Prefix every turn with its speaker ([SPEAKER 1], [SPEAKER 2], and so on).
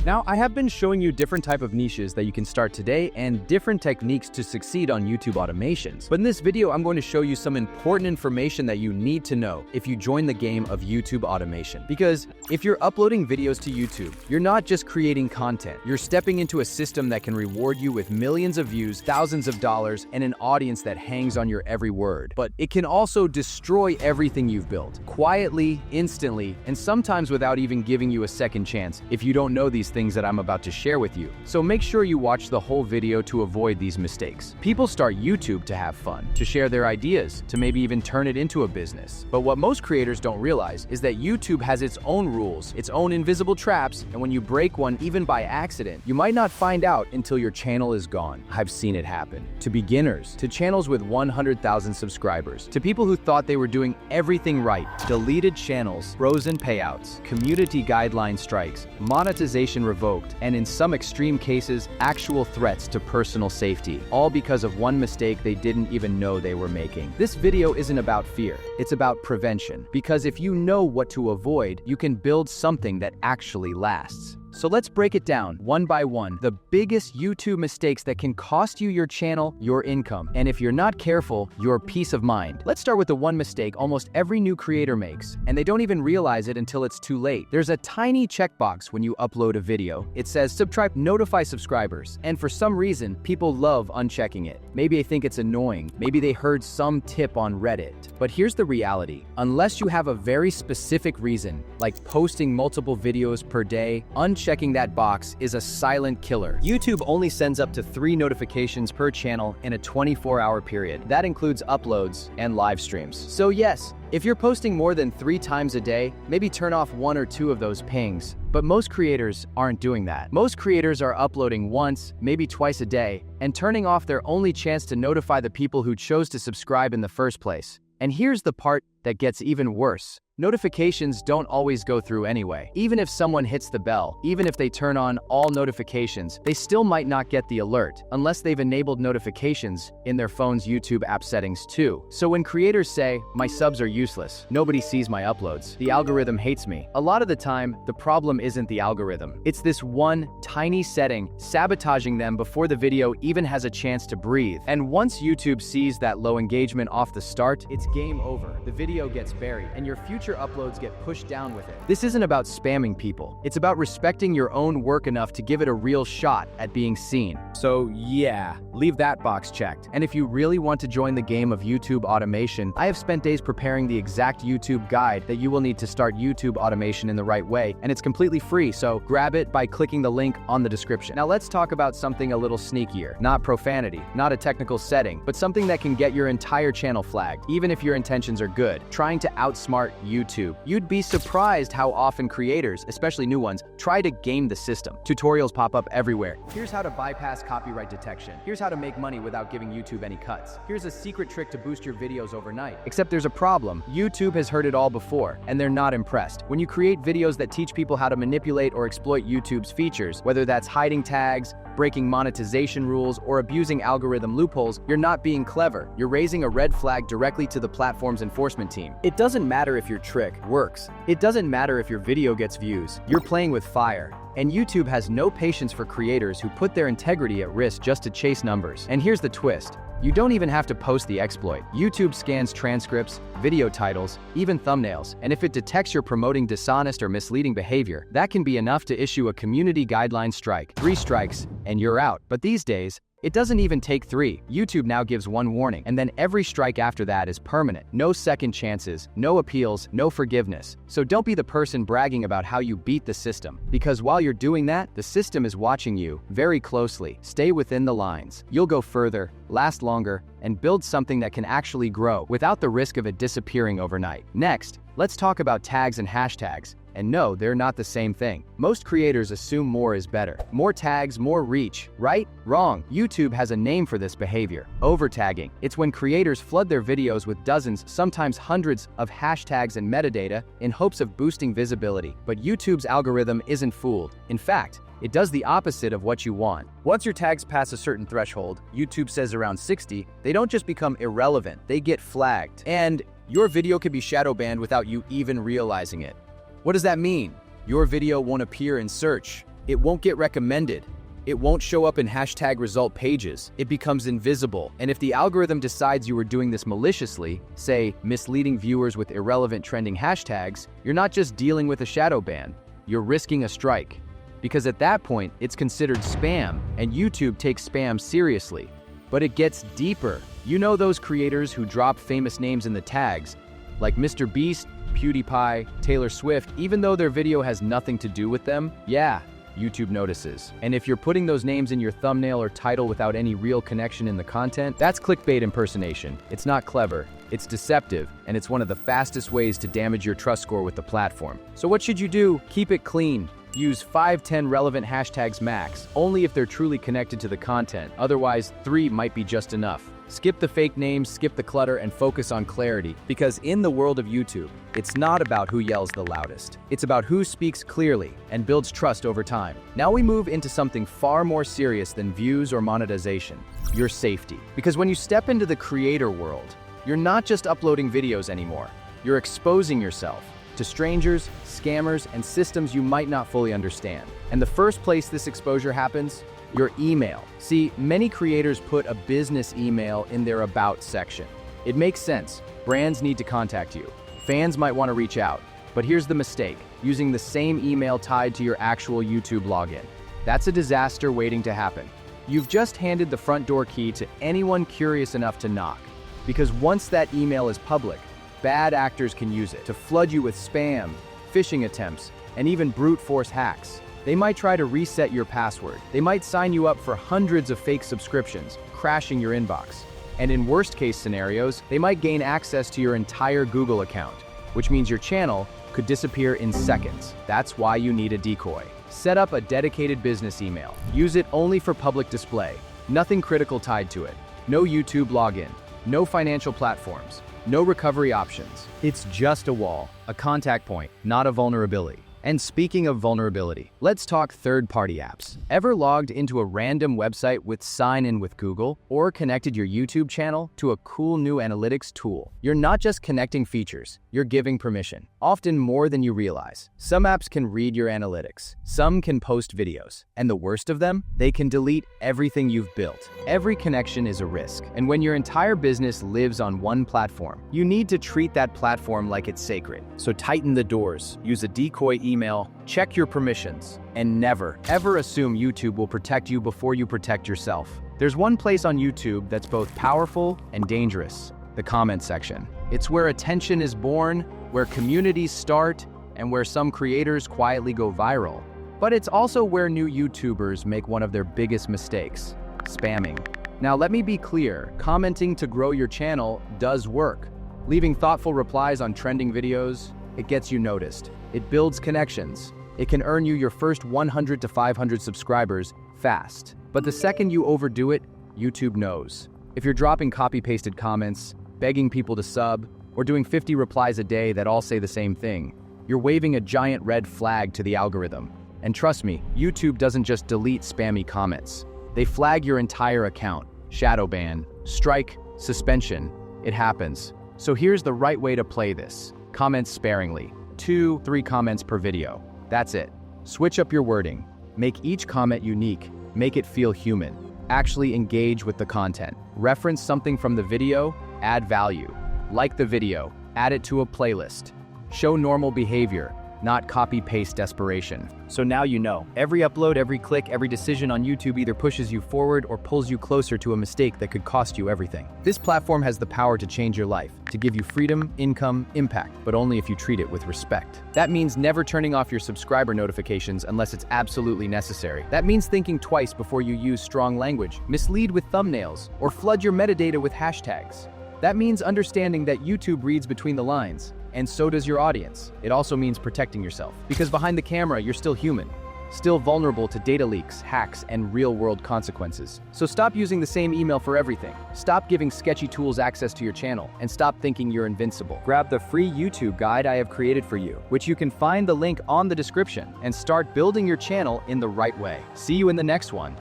[SPEAKER 1] Now, I have been showing you different type of niches that you can start today and different techniques to succeed on YouTube automations. But in this video, I'm going to show you some important information that you need to know if you join the game of YouTube automation. Because if you're uploading videos to YouTube, you're not just creating content. You're stepping into a system that can reward you with millions of views, thousands of dollars, and an audience that hangs on your every word. But it can also destroy everything you've built, quietly, instantly, and sometimes without even giving you a second chance if you don't know these things that I'm about to share with you. So make sure you watch the whole video to avoid these mistakes. People start YouTube to have fun, to share their ideas, to maybe even turn it into a business. But what most creators don't realize is that YouTube has its own rules, its own invisible traps, and when you break one even by accident, you might not find out until your channel is gone. I've seen it happen. To beginners, to channels with 100,000 subscribers, to people who thought they were doing everything right, deleted channels, frozen payouts, community guideline strikes, monetization revoked, and in some extreme cases, actual threats to personal safety, all because of one mistake they didn't even know they were making. This video isn't about fear, it's about prevention, because if you know what to avoid, you can build something that actually lasts. So let's break it down one by one, the biggest YouTube mistakes that can cost you your channel, your income, and if you're not careful, your peace of mind. Let's start with the one mistake almost every new creator makes, and they don't even realize it until it's too late. There's a tiny checkbox when you upload a video. It says subscribe, notify subscribers, and for some reason, people love unchecking it. Maybe they think it's annoying, maybe they heard some tip on Reddit. But here's the reality. Unless you have a very specific reason, like posting multiple videos per day, checking that box is a silent killer. YouTube only sends up to 3 notifications per channel in a 24-hour period. That includes uploads and live streams. So yes, if you're posting more than 3 times a day, maybe turn off 1 or 2 of those pings. But most creators aren't doing that. Most creators are uploading once, maybe twice a day, and turning off their only chance to notify the people who chose to subscribe in the first place. And here's the part that gets even worse. Notifications don't always go through anyway. Even if someone hits the bell, even if they turn on all notifications, they still might not get the alert unless they've enabled notifications in their phone's YouTube app settings too. So when creators say, my subs are useless, nobody sees my uploads, the algorithm hates me, a lot of the time, the problem isn't the algorithm. It's this one tiny setting sabotaging them before the video even has a chance to breathe. And once YouTube sees that low engagement off the start, it's game over. The video gets buried and your future uploads get pushed down with it. This isn't about spamming people. It's about respecting your own work enough to give it a real shot at being seen. So yeah, leave that box checked. And if you really want to join the game of YouTube automation, I have spent days preparing the exact YouTube guide that you will need to start YouTube automation in the right way, and it's completely free, so grab it by clicking the link on the description. Now let's talk about something a little sneakier. Not profanity, not a technical setting, but something that can get your entire channel flagged, even if your intentions are good. Trying to outsmart YouTube. You'd be surprised how often creators, especially new ones, try to game the system. Tutorials pop up everywhere. Here's how to bypass copyright detection. Here's how to make money without giving YouTube any cuts. Here's a secret trick to boost your videos overnight. Except there's a problem. YouTube has heard it all before, and they're not impressed. When you create videos that teach people how to manipulate or exploit YouTube's features, whether that's hiding tags, breaking monetization rules, or abusing algorithm loopholes, you're not being clever. You're raising a red flag directly to the platform's enforcement team. It doesn't matter if your trick works. It doesn't matter if your video gets views. You're playing with fire. And YouTube has no patience for creators who put their integrity at risk just to chase numbers. And here's the twist. You don't even have to post the exploit. YouTube scans transcripts, video titles, even thumbnails, and if it detects you're promoting dishonest or misleading behavior, that can be enough to issue a community guideline strike. 3 strikes, and you're out. But these days, it doesn't even take 3. YouTube now gives 1 warning, and then every strike after that is permanent. No second chances, no appeals, no forgiveness. So don't be the person bragging about how you beat the system, because while you're doing that, the system is watching you very closely. Stay within the lines. You'll go further, last longer, and build something that can actually grow without the risk of it disappearing overnight. Next, let's talk about tags and hashtags. And no, they're not the same thing. Most creators assume more is better. More tags, more reach, right? Wrong. YouTube has a name for this behavior: overtagging. It's when creators flood their videos with dozens, sometimes hundreds, of hashtags and metadata in hopes of boosting visibility. But YouTube's algorithm isn't fooled. In fact, it does the opposite of what you want. Once your tags pass a certain threshold, YouTube says around 60, they don't just become irrelevant, they get flagged. And your video could be shadow banned without you even realizing it. What does that mean? Your video won't appear in search. It won't get recommended. It won't show up in hashtag result pages. It becomes invisible. And if the algorithm decides you were doing this maliciously, say misleading viewers with irrelevant trending hashtags, you're not just dealing with a shadow ban, you're risking a strike. Because at that point, it's considered spam, and YouTube takes spam seriously. But it gets deeper. You know those creators who drop famous names in the tags, like Mr. Beast, PewDiePie, Taylor Swift, even though their video has nothing to do with them? Yeah, YouTube notices. And if you're putting those names in your thumbnail or title without any real connection in the content, that's clickbait impersonation. It's not clever, it's deceptive, and it's one of the fastest ways to damage your trust score with the platform. So what should you do? Keep it clean. Use 5-10 relevant hashtags max, only if they're truly connected to the content. Otherwise, 3 might be just enough. Skip the fake names, skip the clutter, and focus on clarity, because in the world of YouTube, it's not about who yells the loudest. It's about who speaks clearly and builds trust over time. Now we move into something far more serious than views or monetization, your safety. Because when you step into the creator world, you're not just uploading videos anymore. You're exposing yourself to strangers, scammers, and systems you might not fully understand. And the first place this exposure happens, your email. See, many creators put a business email in their About section. It makes sense. Brands need to contact you. Fans might want to reach out. But here's the mistake, using the same email tied to your actual YouTube login. That's a disaster waiting to happen. You've just handed the front door key to anyone curious enough to knock. Because once that email is public, bad actors can use it to flood you with spam, phishing attempts, and even brute force hacks. They might try to reset your password. They might sign you up for hundreds of fake subscriptions, crashing your inbox. And in worst case scenarios, they might gain access to your entire Google account, which means your channel could disappear in seconds. That's why you need a decoy. Set up a dedicated business email. Use it only for public display. Nothing critical tied to it. No YouTube login. No financial platforms. No recovery options. It's just a wall, a contact point, not a vulnerability. And speaking of vulnerability, let's talk third-party apps. Ever logged into a random website with sign-in with Google or connected your YouTube channel to a cool new analytics tool? You're not just connecting features, you're giving permission, often more than you realize. Some apps can read your analytics, some can post videos, and the worst of them, they can delete everything you've built. Every connection is a risk, and when your entire business lives on one platform, you need to treat that platform like it's sacred. So tighten the doors, use a decoy email, check your permissions, and never, ever assume YouTube will protect you before you protect yourself. There's one place on YouTube that's both powerful and dangerous, the comment section. It's where attention is born, where communities start, and where some creators quietly go viral. But it's also where new YouTubers make one of their biggest mistakes, spamming. Now let me be clear, commenting to grow your channel does work. Leaving thoughtful replies on trending videos, it gets you noticed. It builds connections. It can earn you your first 100 to 500 subscribers fast. But the second you overdo it, YouTube knows. If you're dropping copy-pasted comments, begging people to sub, or doing 50 replies a day that all say the same thing, you're waving a giant red flag to the algorithm. And trust me, YouTube doesn't just delete spammy comments. They flag your entire account. Shadow ban, strike, suspension. It happens. So here's the right way to play this. Comment sparingly. 2-3 comments per video. That's it. Switch up your wording. Make each comment unique. Make it feel human. Actually engage with the content. Reference something from the video, add value. Like the video, add it to a playlist. Show normal behavior, not copy-paste desperation. So now you know. Every upload, every click, every decision on YouTube either pushes you forward or pulls you closer to a mistake that could cost you everything. This platform has the power to change your life, to give you freedom, income, impact, but only if you treat it with respect. That means never turning off your subscriber notifications unless it's absolutely necessary. That means thinking twice before you use strong language, mislead with thumbnails, or flood your metadata with hashtags. That means understanding that YouTube reads between the lines, and so does your audience. It also means protecting yourself, because behind the camera, you're still human, still vulnerable to data leaks, hacks, and real-world consequences. So stop using the same email for everything. Stop giving sketchy tools access to your channel, and stop thinking you're invincible. Grab the free YouTube guide I have created for you, which you can find the link on the description, and start building your channel in the right way. See you in the next one.